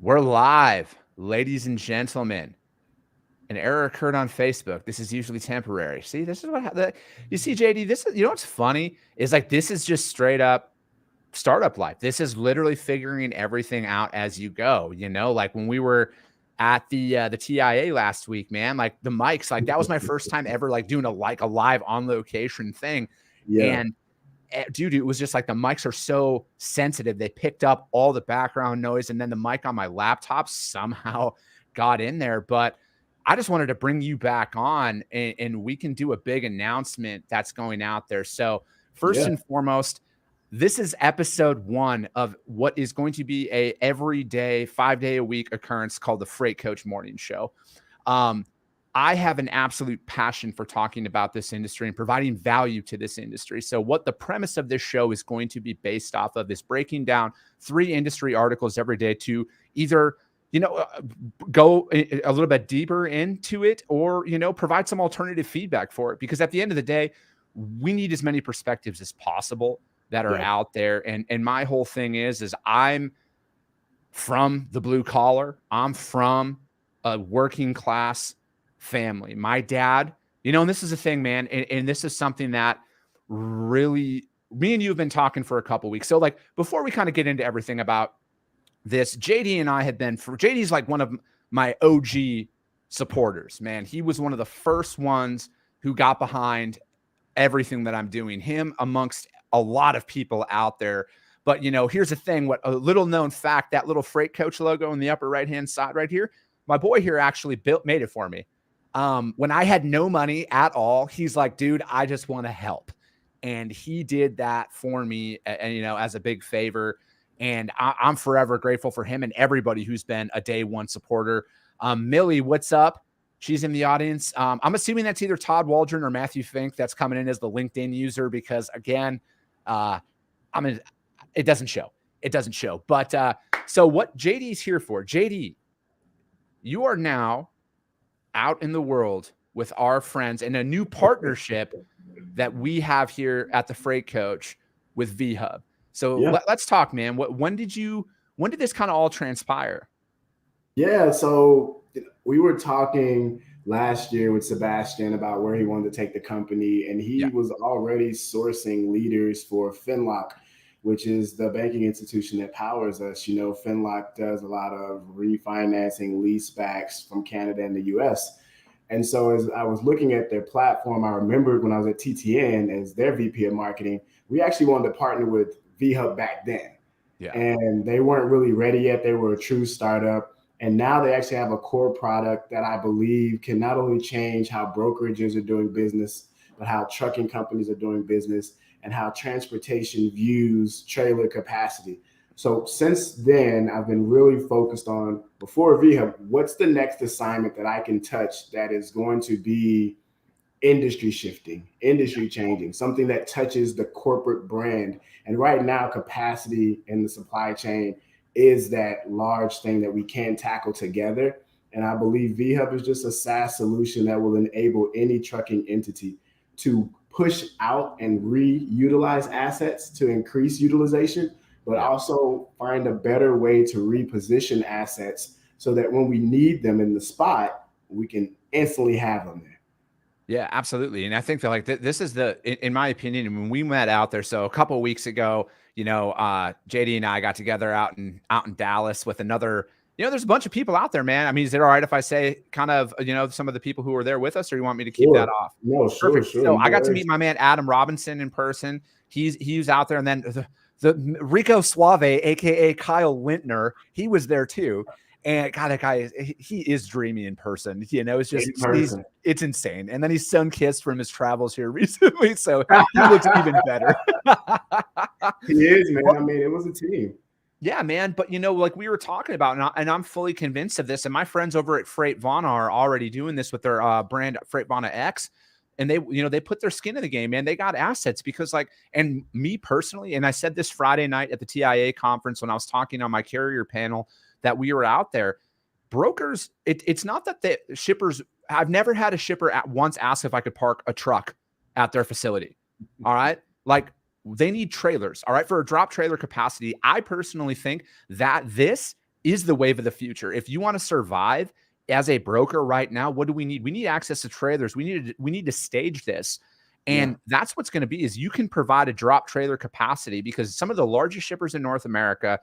We're live, ladies and gentlemen. An error occurred on Facebook. This is usually temporary. See, this is what you see, JD. This is, what's funny is like this is just straight up startup life. This is literally figuring everything out as you go. Like when we were at the TIA last week, man. Like the mics, like that was my first time ever like doing a live on location thing, Yeah. and dude, it was just like the mics are so sensitive. They picked up all the background noise, and then the mic on my laptop somehow got in there. But I just wanted to bring you back on, and we can do a big announcement that's going out there. So first and foremost, this is episode 1 of what is going to be a everyday 5-day-a-week occurrence called the Freight Coach Morning Show. I have an absolute passion for talking about this industry and providing value to this industry. So what the premise of this show is going to be based off of is breaking down 3 industry articles every day to either, go a little bit deeper into it or, provide some alternative feedback for it. Because at the end of the day, we need as many perspectives as possible that are out there. And my whole thing is I'm from the blue collar. I'm from a working class family. My dad, and this is a thing, man. And this is something that really me and you have been talking for a couple weeks. So like before we kind of get into everything about this, JD and I have been JD's like one of my OG supporters, man. He was one of the first ones who got behind everything that I'm doing, him amongst a lot of people out there. But, here's the thing, what a little known fact, that little Freight Coach logo in the upper right-hand side right here, my boy here actually made it for me. When I had no money at all, he's like, dude, I just want to help. And he did that for me, and, as a big favor. And I'm forever grateful for him and everybody who's been a day one supporter. Millie, what's up? She's in the audience. I'm assuming that's either Todd Waldron or Matthew Fink that's coming in as the LinkedIn user because, again, it doesn't show. It doesn't show. But so what JD's here for, JD, you are now out in the world with our friends and a new partnership that we have here at the Freight Coach with VHub. So let's talk, man. When did this kind of all transpire? Yeah. So we were talking last year with Sebastian about where he wanted to take the company, and he was already sourcing leaders for Finlock, which is the banking institution that powers us. Finlock does a lot of refinancing leasebacks from Canada and the US. And so as I was looking at their platform, I remembered when I was at TTN as their VP of marketing, we actually wanted to partner with VHub back then. And they weren't really ready yet. They were a true startup. And now they actually have a core product that I believe can not only change how brokerages are doing business, but how trucking companies are doing business and how transportation views trailer capacity. So since then, I've been really focused on, before VHub, what's the next assignment that I can touch that is going to be industry shifting, industry changing, something that touches the corporate brand. And right now, capacity in the supply chain is that large thing that we can tackle together. And I believe VHub is just a SaaS solution that will enable any trucking entity to push out and reutilize assets to increase utilization, but also find a better way to reposition assets so that when we need them in the spot, we can instantly have them there. Yeah, absolutely. And I think that like this is in my opinion, when we met out there, so a couple of weeks ago, JD and I got together out in Dallas with another, there's a bunch of people out there, man. I mean, is it all right if I say kind of, some of the people who were there with us, or you want me to keep that off? No, sure. So I got to meet my man, Adam Robinson, in person. He was out there. And then the Rico Suave, AKA Kyle Lintner, he was there too. And God, that guy, he is dreamy in person. It's just, it's insane. And then he's sun-kissed from his travels here recently. So he looks even better. He is, man. I mean, it was a team. Yeah, man. But, like we were talking about, and I'm fully convinced of this. And my friends over at Freight Vana are already doing this with their brand Freight Vana X. And they put their skin in the game, man. They got assets because and me personally, and I said this Friday night at the TIA conference when I was talking on my carrier panel, that we were out there, brokers, it's not that the shippers, I've never had a shipper at once ask if I could park a truck at their facility. All right. Like they need trailers. All right. For a drop trailer capacity, I personally think that this is the wave of the future. If you want to survive as a broker right now, what do we need? We need access to trailers. We need to stage this. And that's what's going to be, is you can provide a drop trailer capacity, because some of the largest shippers in North America,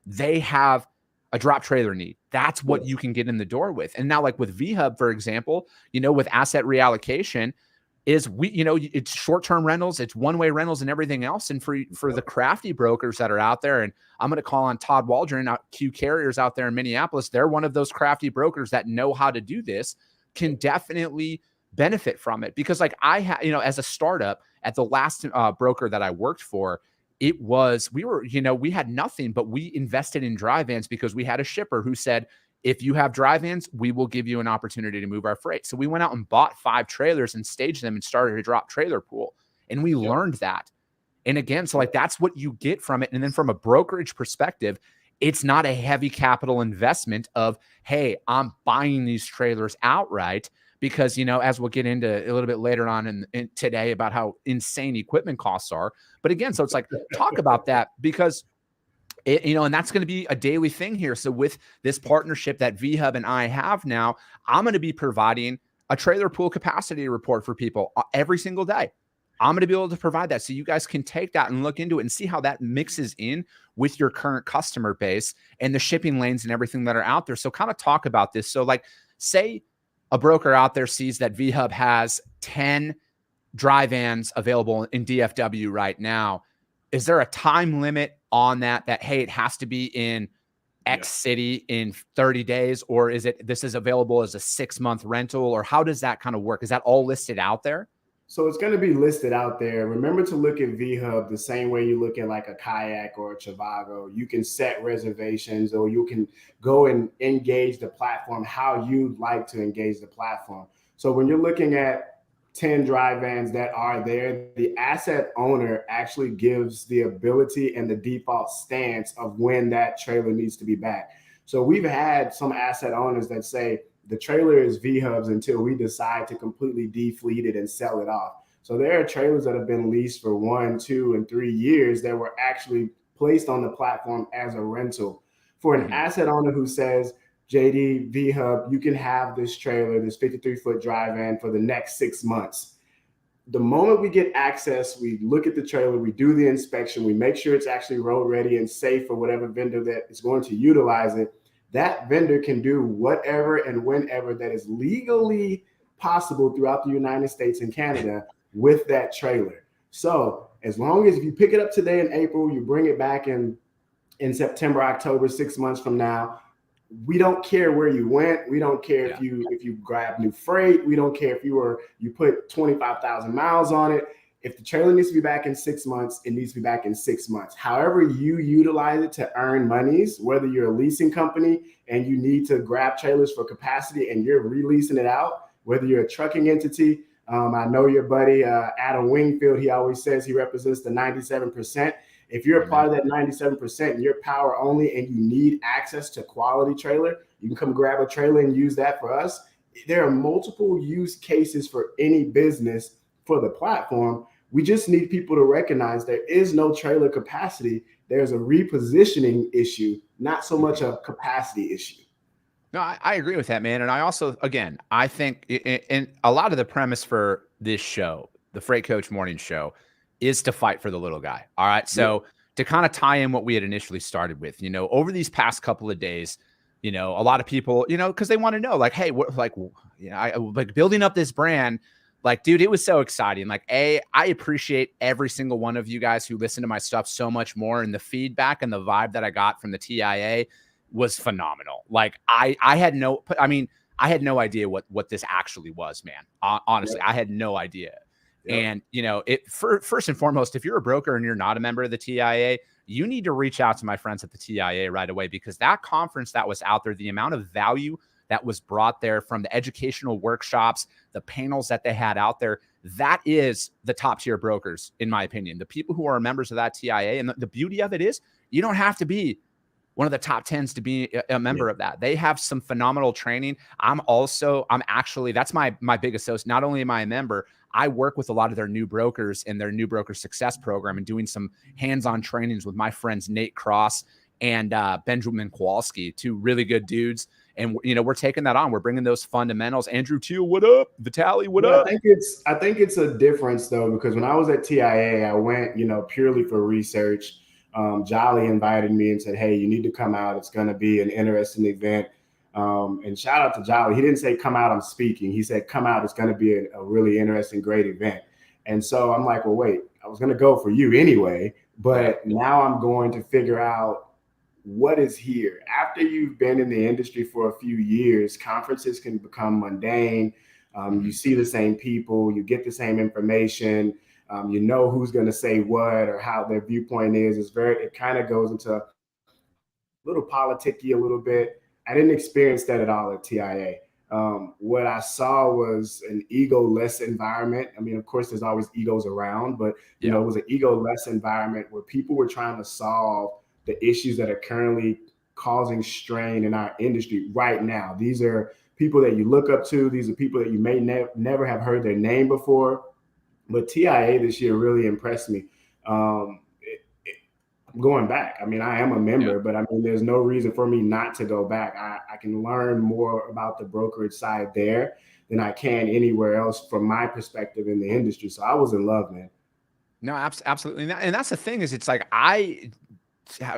they have a drop trailer need. That's what you can get in the door with. And now, like with VHub, for example, with asset reallocation, is it's short-term rentals, it's one-way rentals and everything else. And for the crafty brokers that are out there, and I'm going to call on Todd Waldron, Q Carriers out there in Minneapolis, they're one of those crafty brokers that know how to do this, can definitely benefit from it. Because like I had, as a startup at the last broker that I worked for, we had nothing, but we invested in dry vans because we had a shipper who said, if you have dry vans, we will give you an opportunity to move our freight. So we went out and bought 5 trailers and staged them and started a drop trailer pool. And we learned that. And again, so like that's what you get from it. And then from a brokerage perspective, it's not a heavy capital investment of, hey, I'm buying these trailers outright, because, as we'll get into a little bit later on in today about how insane equipment costs are. But again, so it's like, talk about that, because and that's going to be a daily thing here. So with this partnership that VHub and I have now, I'm going to be providing a trailer pool capacity report for people every single day. I'm going to be able to provide that, so you guys can take that and look into it and see how that mixes in with your current customer base and the shipping lanes and everything that are out there. So kind of talk about this. So like, say a broker out there sees that VHub has 10 dry vans available in DFW right now. Is there a time limit on that, hey, it has to be in X city in 30 days? Or is this is available as a 6-month rental? Or how does that kind of work? Is that all listed out there? So it's going to be listed out there. Remember to look at VHub the same way you look at like a Kayak or a Trivago. You can set reservations, or you can go and engage the platform how you'd like to engage the platform. So when you're looking at 10 dry vans that are there, the asset owner actually gives the ability and the default stance of when that trailer needs to be back. So we've had some asset owners that say, the trailer is VHub's until we decide to completely defleet it and sell it off. So there are trailers that have been leased for 1, 2, and 3 years that were actually placed on the platform as a rental. For an asset owner who says, JD, VHub, you can have this trailer, this 53-foot dry van for the next 6 months. The moment we get access, we look at the trailer, we do the inspection, we make sure it's actually road ready and safe for whatever vendor that is going to utilize it. That vendor can do whatever and whenever that is legally possible throughout the United States and Canada with that trailer. So as long as if you pick it up today in April, you bring it back in September, October, 6 months from now, we don't care where you went. We don't care if you grab new freight. We don't care if you put 25,000 miles on it. If the trailer needs to be back in 6 months, it needs to be back in 6 months. However you utilize it to earn monies, whether you're a leasing company and you need to grab trailers for capacity and you're releasing it out, whether you're a trucking entity. I know your buddy, Adam Wingfield, he always says he represents the 97%. If you're a part of that 97% and you're power only and you need access to quality trailer, you can come grab a trailer and use that for us. There are multiple use cases for any business for the platform. We just need people to recognize there is no trailer capacity. There's a repositioning issue, not so much a capacity issue. No, I agree with that, man. And I also, again, I think and a lot of the premise for this show, the Freight Coach Morning Show, is to fight for the little guy. All right. So to kind of tie in what we had initially started with, over these past couple of days, a lot of people, because they want to know, like, hey, what, like, I like building up this brand. Like, dude, it was so exciting. Like, I appreciate every single one of you guys who listen to my stuff so much more. And the feedback and the vibe that I got from the TIA was phenomenal. Like, I had no idea what this actually was, man. Honestly, I had no idea. And, first and foremost, if you're a broker and you're not a member of the TIA, you need to reach out to my friends at the TIA right away, because that conference that was out there, the amount of value that was brought there from the educational workshops, the panels that they had out there, that is the top tier brokers, in my opinion. The people who are members of that TIA, and the beauty of it is you don't have to be one of the top 10s to be a member of that. They have some phenomenal training. I'm actually, that's my big associate. Not only am I a member, I work with a lot of their new brokers in their new broker success program and doing some hands-on trainings with my friends, Nate Cross and Benjamin Kowalski, two really good dudes. And, you know, we're taking that on. We're bringing those fundamentals. Andrew Teal, what up? Vitaly, what up? I think it's a difference though, because when I was at TIA, I went, you know, purely for research. Jolly invited me and said, "Hey, you need to come out. It's going to be an interesting event." And shout out to Jolly. He didn't say, "Come out, I'm speaking." He said, "Come out. It's going to be a really interesting, great event." And so I'm like, well, wait, I was going to go for you anyway, but now I'm going to figure out what is here. After you've been in the industry for a few years, conferences can become mundane. You see the same people, you get the same information, you know who's going to say what or how their viewpoint is. It kind of goes into a little politicky a little bit. I didn't experience that at all at TIA. What I saw was an ego-less environment. I mean, of course, there's always egos around, but you know, it was an ego-less environment where people were trying to solve the issues that are currently causing strain in our industry right now. These are people that you look up to. These are people that you may never have heard their name before. But TIA this year really impressed me. Going back, I mean, I am a member, but I mean, there's no reason for me not to go back. I can learn more about the brokerage side there than I can anywhere else from my perspective in the industry. So I was in love, man. No, absolutely. And that's the thing is, it's like I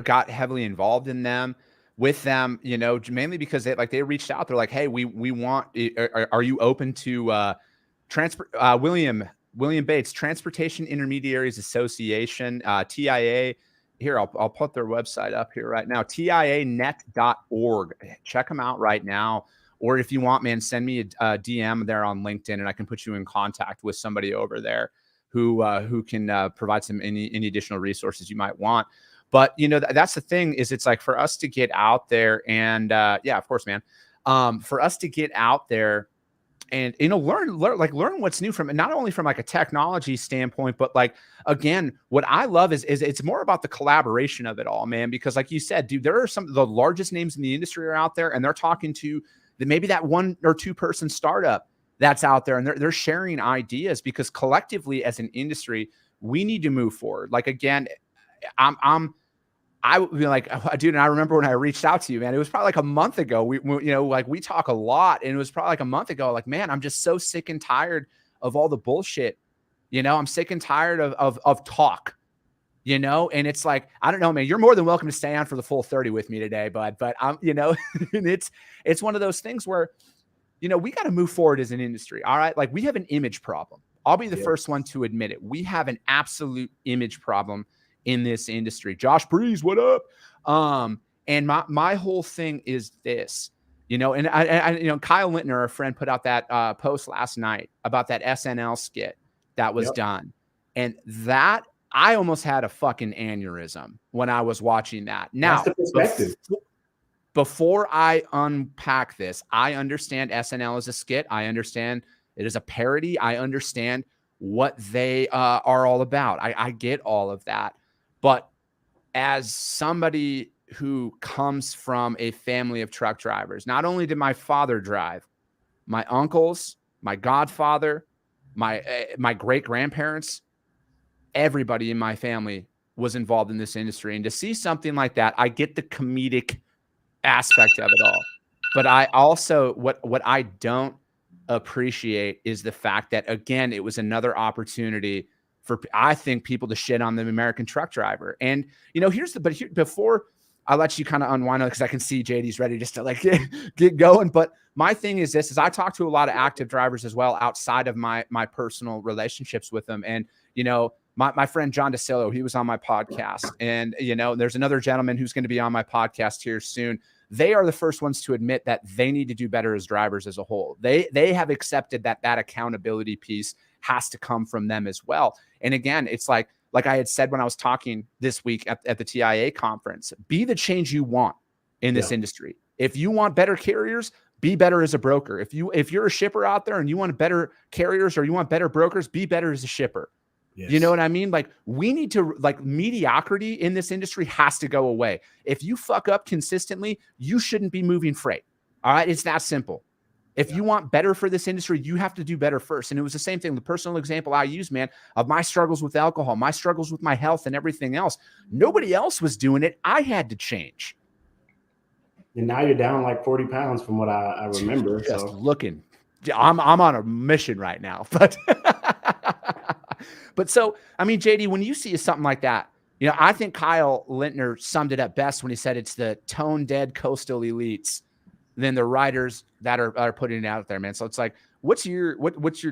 got heavily involved in them, with them, you know, mainly because they reached out. They're like, "Hey, we want, are you open to William Bates, Transportation Intermediaries Association, TIA." Here, I'll put their website up here right now, tianet.org. Check them out right now. Or if you want, man, send me a DM there on LinkedIn, and I can put you in contact with somebody over there who can provide any additional resources you might want. But, you know, that's the thing is, it's like for us to get out there and yeah, of course, man, for us to get out there and, you know, learn what's new from it, not only from like a technology standpoint, but like, again, what I love is it's more about the collaboration of it all, man, because like you said, dude, there are some of the largest names in the industry are out there, and they're talking to maybe that 1 or 2 person startup that's out there, and they're sharing ideas, because collectively as an industry, we need to move forward. Like, again, I would be like, dude, and I remember when I reached out to you, man, it was probably like a month ago. We you know, like we talk a lot, and it was probably like a month ago. Like, man, I'm just so sick and tired of all the bullshit. You know, I'm sick and tired of talk, you know, and it's like, I don't know, man, you're more than welcome to stay on for the full 30 with me today, bud. But I'm, you know, and it's one of those things where, you know, we got to move forward as an industry. All right. Like, we have an image problem. I'll be the first one to admit it. We have an absolute image problem in this industry. Josh Breeze, what up? And my whole thing is this, you know, and I you know, Kyle Lintner, our friend, put out that post last night about that SNL skit that was done. And that, I almost had a fucking aneurysm when I was watching that. Now, that's the perspective. Before I unpack this, I understand SNL is a skit. I understand it is a parody. I understand what they are all about. I get all of that. But as somebody who comes from a family of truck drivers, not only did my father drive, my uncles, my godfather, my great-grandparents, everybody in my family was involved in this industry. And to see something like that, I get the comedic aspect of it all. But I also, what I don't appreciate is the fact that, again, it was another opportunity for, I think, people to shit on the American truck driver. And, you know, before I let you kind of unwind, because I can see JD's ready just to like get going. But my thing is this, is I talk to a lot of active drivers as well, outside of my personal relationships with them. And, you know, my friend John DeSillo, he was on my podcast, and, you know, there's another gentleman who's going to be on my podcast here soon. They are the first ones to admit that they need to do better as drivers as a whole. They have accepted that accountability piece has to come from them as well. And again, it's like I had said when I was talking this week at the TIA conference, be the change you want in this industry. If you want better carriers, be better as a broker. If you're a shipper out there and you want better carriers or you want better brokers, be better as a shipper. Yes. You know what I mean? Like, we need to, like, mediocrity in this industry has to go away. If you fuck up consistently, you shouldn't be moving freight. All right. It's that simple. If you want better for this industry, you have to do better first. And it was the same thing. The personal example I use, man, of my struggles with alcohol, my struggles with my health and everything else. Nobody else was doing it. I had to change. And now you're down like 40 pounds from what I remember. Just so looking. I'm on a mission right now. But so, I mean, JD, when you see something like that, you know, I think Kyle Lintner summed it up best when he said it's the tone dead coastal elites than the writers that are putting it out there, man. So it's like, what's your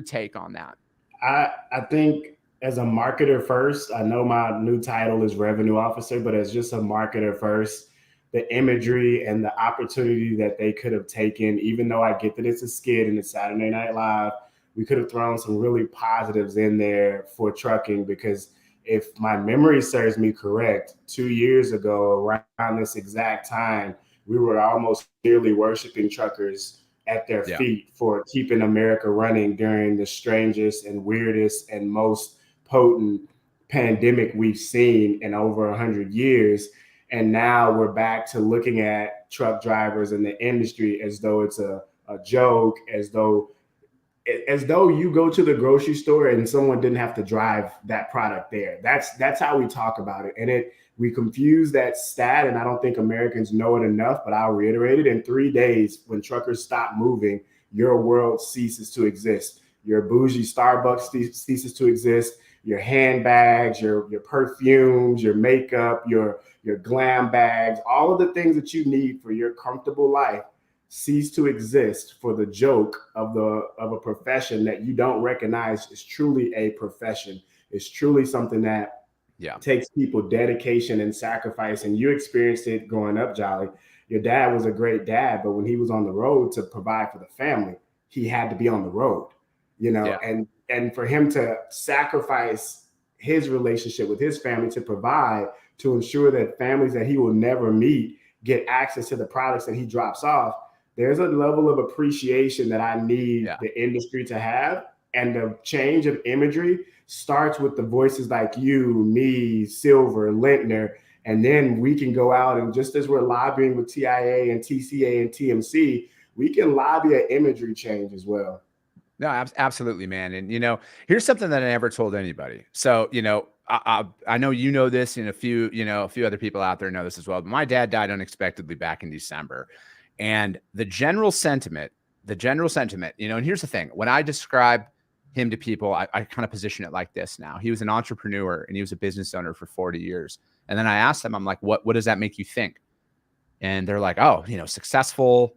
take on that? I think as a marketer first, I know my new title is revenue officer, but as just a marketer first, the imagery and the opportunity that they could have taken, even though I get that it's a skit and it's Saturday Night Live, we could have thrown some really positives in there for trucking, because if my memory serves me correct, 2 years ago, around this exact time, we were almost nearly worshiping truckers at their feet for keeping America running during the strangest and weirdest and most potent pandemic we've seen in over 100 years. And now we're back to looking at truck drivers in the industry as though it's a joke, as though you go to the grocery store and someone didn't have to drive that product there. That's how we talk about it. And we confuse that stat, and I don't think Americans know it enough, but I'll reiterate it. In 3 days, when truckers stop moving, your world ceases to exist. Your bougie Starbucks ceases to exist. Your handbags, your perfumes, your makeup, your glam bags, all of the things that you need for your comfortable life cease to exist for the joke of a profession that you don't recognize is truly a profession. It's truly something that takes people dedication and sacrifice. And you experienced it growing up, Jolly. Your dad was a great dad, but when he was on the road to provide for the family, he had to be on the road, you know, and for him to sacrifice his relationship with his family to provide, to ensure that families that he will never meet get access to the products that he drops off. There's a level of appreciation that I need the industry to have. And the change of imagery starts with the voices like you, me, Silver, Lintner, and then we can go out and, just as we're lobbying with TIA and TCA and TMC, we can lobby an imagery change as well. No, absolutely, man. And, you know, here's something that I never told anybody. So, you know, I know you know this, and a few other people out there know this as well. But my dad died unexpectedly back in December. And the general sentiment, you know, and here's the thing. When I describe him to people, I kind of position it like this now. He was an entrepreneur and he was a business owner for 40 years. And then I asked them, I'm like, what does that make you think? And they're like, oh, you know, successful,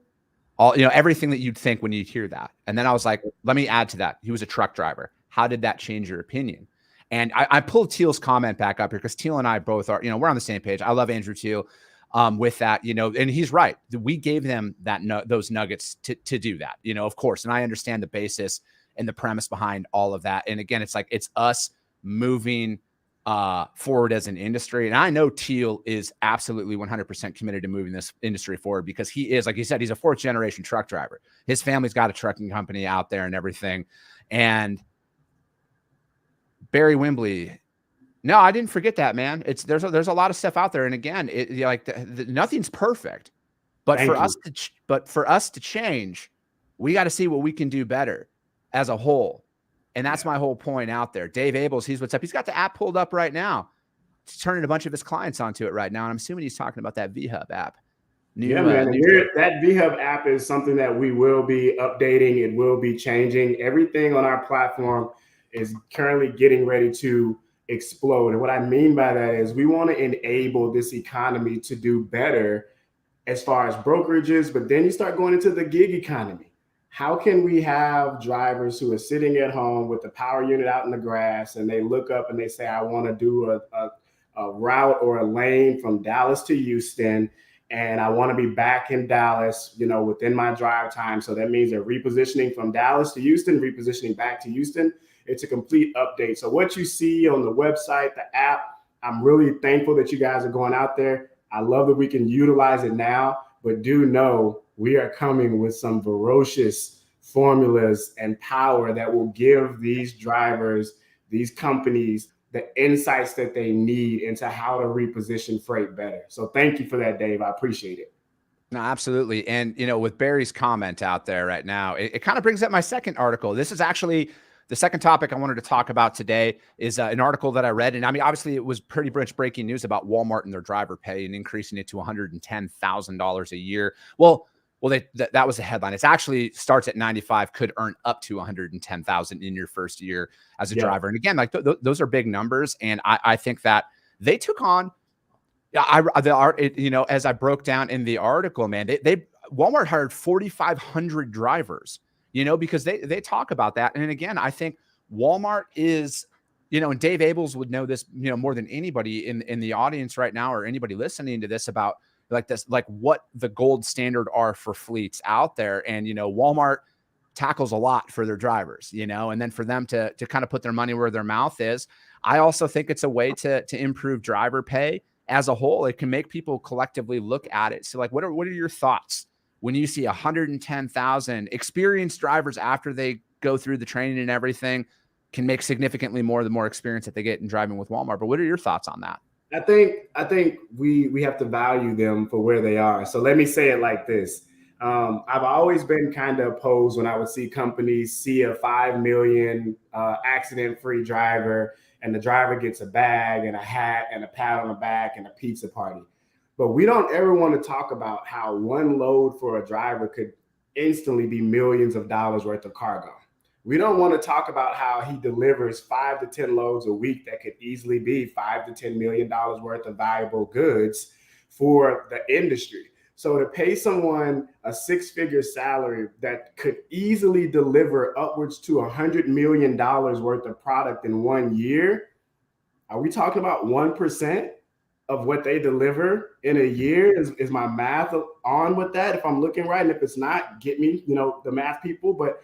all, you know, everything that you'd think when you hear that. And then I was like, let me add to that. He was a truck driver. How did that change your opinion? And I pulled Teal's comment back up here because Teal and I both are, you know, we're on the same page. I love Andrew Teal. With that, you know, and he's right. We gave them those nuggets to do that, you know, of course. And I understand the basis and the premise behind all of that. And again, it's like, it's us moving forward as an industry. And I know Teal is absolutely 100% committed to moving this industry forward, because he is, like you said, he's a 4th generation truck driver. His family's got a trucking company out there and everything. And Barry Wembley, no, I didn't forget that, man. There's a lot of stuff out there, and again, nothing's perfect, but for us to change, we got to see what we can do better as a whole, and that's my whole point out there. Dave Abels, he's what's up. He's got the app pulled up right now. He's turning a bunch of his clients onto it right now, and I'm assuming he's talking about that VHub app. That VHub app is something that we will be updating. It will be changing. Everything on our platform is currently getting ready to explode. And what I mean by that is we want to enable this economy to do better as far as brokerages, but then you start going into the gig economy. How can we have drivers who are sitting at home with the power unit out in the grass, and they look up and they say, I want to do a route or a lane from Dallas to Houston, and I want to be back in Dallas, you know, within my drive time. So that means they're repositioning from Dallas to Houston, repositioning back to Houston. It's a complete update. So what you see on the website, the app, I'm really thankful that you guys are going out there. I love that we can utilize it now, but do know we are coming with some ferocious formulas and power that will give these drivers, these companies, the insights that they need into how to reposition freight better. So thank you for that, Dave. I appreciate it. No, absolutely. And, with Barry's comment out there right now, it kind of brings up my second article. This is actually the second topic I wanted to talk about today is an article that I read. And I mean, obviously it was pretty much breaking news about Walmart and their driver pay and increasing it to $110,000 a year. That was the headline. It's actually starts at 95, could earn up to 110,000 in your first year as a driver. And again, like those are big numbers. And I think that they took on, as I broke down in the article, man, they Walmart hired 4,500 drivers, because they talk about that. And again, I think Walmart is, and Dave Abels would know this, more than anybody in the audience right now, or anybody listening to this, about like what the gold standard are for fleets out there. And, Walmart tackles a lot for their drivers, and then for them to kind of put their money where their mouth is. I also think it's a way to improve driver pay as a whole. It can make people collectively look at it. So like, what are your thoughts when you see 110,000 experienced drivers after they go through the training and everything can make significantly more the more experience that they get in driving with Walmart? But what are your thoughts on that? I think we have to value them for where they are. So let me say it like this. I've always been kind of opposed when I would see companies see a 5 million accident-free driver, and the driver gets a bag and a hat and a pat on the back and a pizza party. But we don't ever want to talk about how one load for a driver could instantly be millions of dollars worth of cargo. We don't want to talk about how he delivers 5 to 10 loads a week that could easily be $5 to $10 million worth of valuable goods for the industry. So to pay someone a 6-figure salary that could easily deliver upwards to $100 million worth of product in 1 year, are we talking about 1% of what they deliver in a year? Is my math on with that? If I'm looking right, and if it's not, get me, the math people. But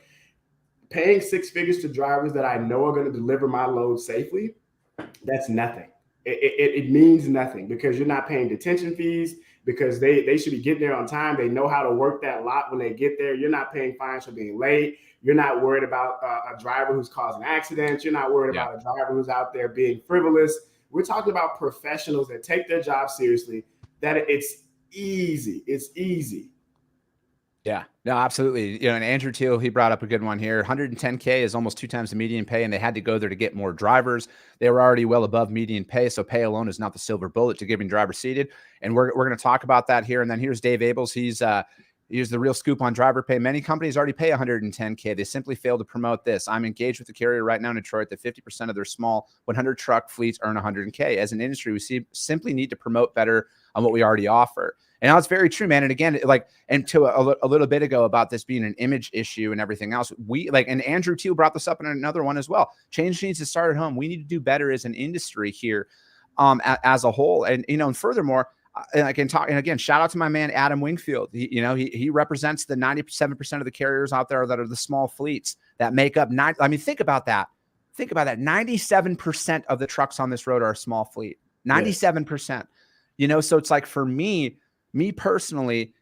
paying 6 figures to drivers that I know are going to deliver my load safely, that's nothing. It means nothing, because you're not paying detention fees, because they should be getting there on time. They know how to work that lot when they get there. You're not paying fines for being late. You're not worried about a driver who's causing accidents. You're not worried about a driver who's out there being frivolous. We're talking about professionals that take their job seriously, that it's easy. It's easy. Yeah, no, absolutely. And Andrew Teal, he brought up a good one here. 110K is almost 2 times the median pay, and they had to go there to get more drivers. They were already well above median pay, so pay alone is not the silver bullet to getting drivers seated. And we're going to talk about that here. And then here's Dave Abels. He's the real scoop on driver pay. Many companies already pay 110K. They simply fail to promote this. I'm engaged with the carrier right now in Detroit that 50% of their small 100 truck fleets earn 100K. As an industry, we simply need to promote better on what we already offer. And now it's very true, man. And again, and to a little bit ago about this being an image issue and everything else, and Andrew Teal brought this up in another one as well. Change needs to start at home. We need to do better as an industry here, as a whole. And, and furthermore, and I can talk, and again, shout out to my man, Adam Wingfield. He represents the 97% of the carriers out there that are the small fleets that make up think about that. Think about that. 97% of the trucks on this road are a small fleet. 97%. So it's like, for me personally,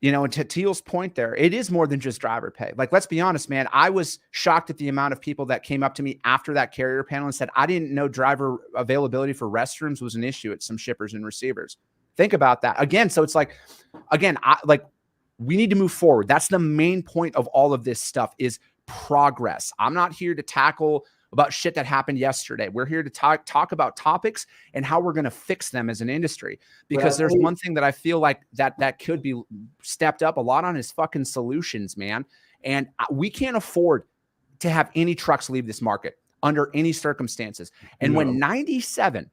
and to Teal's point there, it is more than just driver pay. Like, let's be honest, man. I was shocked at the amount of people that came up to me after that carrier panel and said, I didn't know driver availability for restrooms was an issue at some shippers and receivers. Think about that. Again, so it's like, we need to move forward. That's the main point of all of this stuff, is progress. I'm not here to tackle about shit that happened yesterday. We're here to talk about topics and how we're going to fix them as an industry. Because there's one thing that I feel like that could be stepped up a lot on is fucking solutions, man. And we can't afford to have any trucks leave this market under any circumstances. And when 97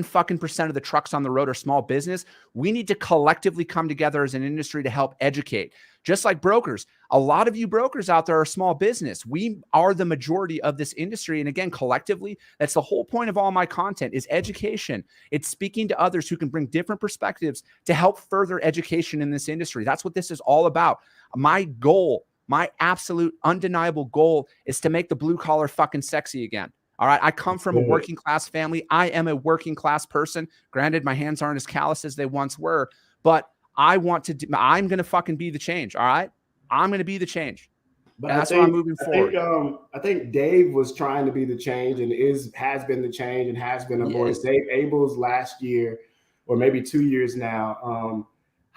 fucking percent of the trucks on the road are small business, we need to collectively come together as an industry to help educate. Just like brokers, a lot of you brokers out there are small business. We are the majority of this industry. And again, collectively, that's the whole point of all my content, is education. It's speaking to others who can bring different perspectives to help further education in this industry. That's what this is all about. My goal, my absolute undeniable goal, is to make the blue collar fucking sexy again. All right. I come from a working class family. I am a working class person. Granted, my hands aren't as callous as they once were, but I'm going to fucking be the change. All right. I'm going to be the change. But that's why I'm moving forward. I think Dave was trying to be the change, and has been the change, and has been a voice. Dave Abels last year, or maybe 2 years now,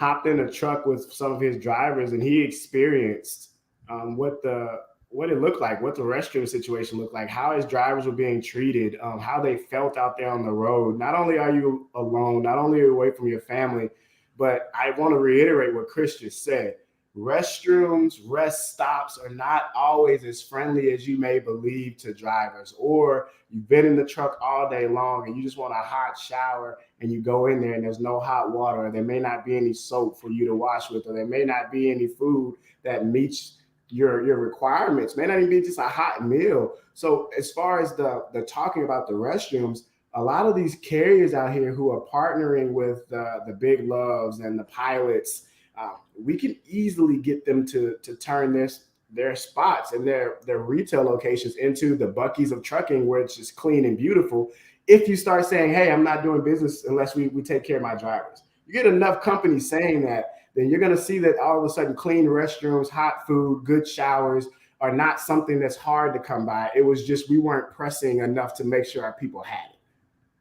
hopped in a truck with some of his drivers, and he experienced what it looked like, what the restroom situation looked like, how his drivers were being treated, how they felt out there on the road. Not only are you alone, not only are you away from your family, but I want to reiterate what Chris just said. Restrooms, rest stops are not always as friendly as you may believe to drivers. Or you've been in the truck all day long and you just want a hot shower, and you go in there and there's no hot water, or there may not be any soap for you to wash with, or there may not be any food that meets your requirements, may not even be just a hot meal. So as far as the talking about the restrooms, a lot of these carriers out here who are partnering with the Big Loves and the Pilots, we can easily get them to turn their spots and their retail locations into the Buc-ee's of trucking, where it's just clean and beautiful. If you start saying, hey, I'm not doing business unless we take care of my drivers. You get enough companies saying that, then you're going to see that all of a sudden clean restrooms, hot food, good showers are not something that's hard to come by. It was just we weren't pressing enough to make sure our people had it.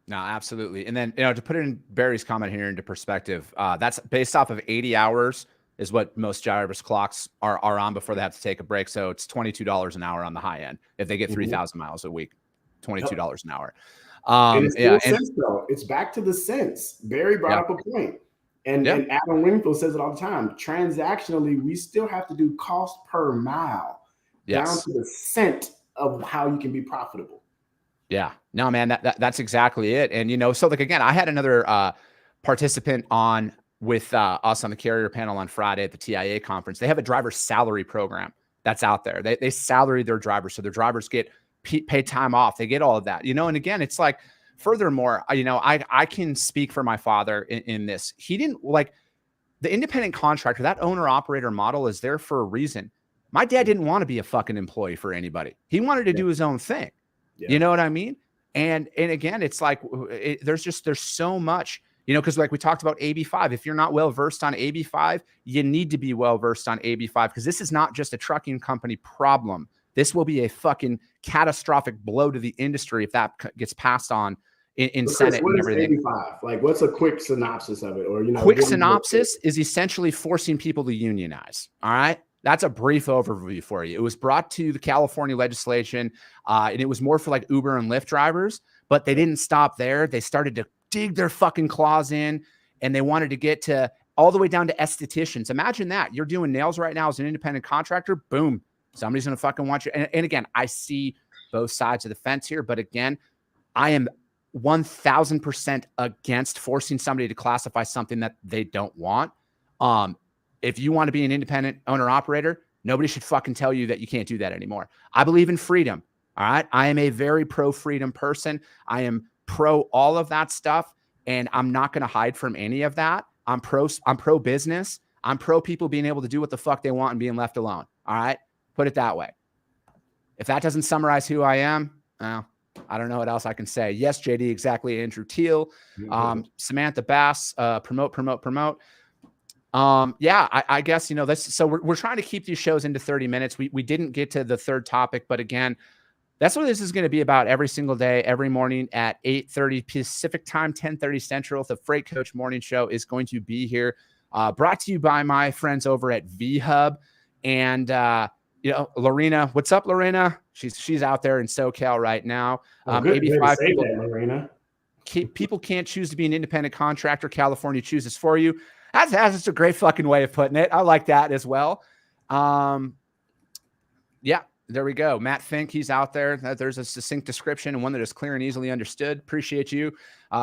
No, absolutely. And then, to put it in Barry's comment here into perspective, that's based off of 80 hours is what most drivers' clocks are on before they have to take a break. So it's $22 an hour on the high end. If they get 3,000 miles a week, $22 an hour. Sense, though. It's back to the cents. Barry brought up a point. And Adam Wingfield says it all the time. Transactionally, we still have to do cost per mile down to the cent of how you can be profitable. Yeah, no, man, that's exactly it. And, so like, again, I had another participant on with us on the carrier panel on Friday at the TIA conference. They have a driver salary program that's out there. They salary their drivers. So their drivers get paid time off. They get all of that, and again, it's like, furthermore, I can speak for my father in this. He didn't like the independent contractor, that owner operator model is there for a reason. My dad didn't want to be a fucking employee for anybody. He wanted to do his own thing. You know what I mean? And again, it's like, there's so much, because like we talked about AB5, if you're not well-versed on AB5, you need to be well-versed on AB5, because this is not just a trucking company problem. This will be a fucking catastrophic blow to the industry if that gets passed on in Senate and everything. 85? Like, what's a quick synopsis of it? Or, quick synopsis is essentially forcing people to unionize. All right. That's a brief overview for you. It was brought to the California legislation, and it was more for like Uber and Lyft drivers, but they didn't stop there. They started to dig their fucking claws in, and they wanted to get to all the way down to estheticians. Imagine that. You're doing nails right now as an independent contractor. Boom. Somebody's going to fucking want you. And again, I see both sides of the fence here, but again, I am 1000% against forcing somebody to classify something that they don't want. If you want to be an independent owner operator, nobody should fucking tell you that you can't do that anymore. I believe in freedom. All right. I am a very pro freedom person. I am pro all of that stuff. And I'm not going to hide from any of that. I'm pro business. I'm pro people being able to do what the fuck they want and being left alone. All right. Put it that way. If that doesn't summarize who I am, well, I don't know what else I can say. Yes, JD, exactly. Andrew Teal, Samantha Bass, promote. I guess, so we're trying to keep these shows into 30 minutes. We didn't get to the third topic, but again, that's what this is going to be about every single day, every morning at 8:30 Pacific time, 10:30 Central. The Freight Coach Morning Show is going to be here, brought to you by my friends over at VHub. And, Lorena, what's up, Lorena? She's out there in SoCal right now. Maybe 5 people, Lorena. People can't choose to be an independent contractor. California chooses for you. That's a great fucking way of putting it. I like that as well. There we go. Matt Fink, he's out there. There's a succinct description and one that is clear and easily understood. Appreciate you.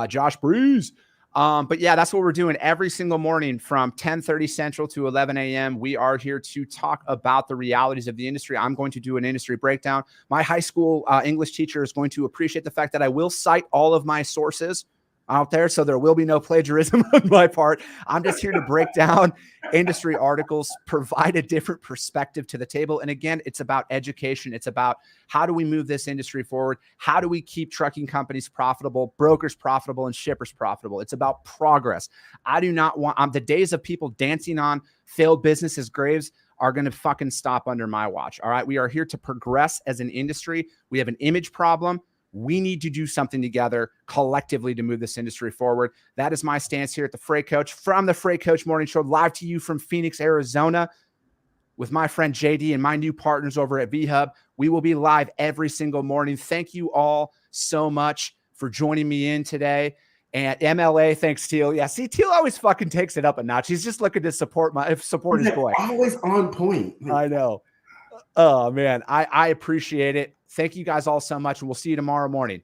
Josh Breeze. But yeah, that's what we're doing every single morning from 10:30 Central to 11 a.m. We are here to talk about the realities of the industry. I'm going to do an industry breakdown. My high school English teacher is going to appreciate the fact that I will cite all of my sources out there, so there will be no plagiarism on my part. I'm just here to break down industry articles, provide a different perspective to the table. And again, it's about education. It's about how do we move this industry forward? How do we keep trucking companies profitable, brokers profitable, and shippers profitable? It's about progress. I do not want the days of people dancing on failed businesses' graves are going to fucking stop under my watch. All right. We are here to progress as an industry. We have an image problem. We need to do something together collectively to move this industry forward. That is my stance here at the Freight Coach, from the Freight Coach Morning Show, live to you from Phoenix, Arizona, with my friend JD and my new partners over at VHub. We will be live every single morning. Thank you all so much for joining me in today. And MLA, thanks, Teal. Yeah, see, Teal always fucking takes it up a notch. He's just looking to support his boy. Always on point. I know. Oh, man, I appreciate it. Thank you guys all so much, and we'll see you tomorrow morning.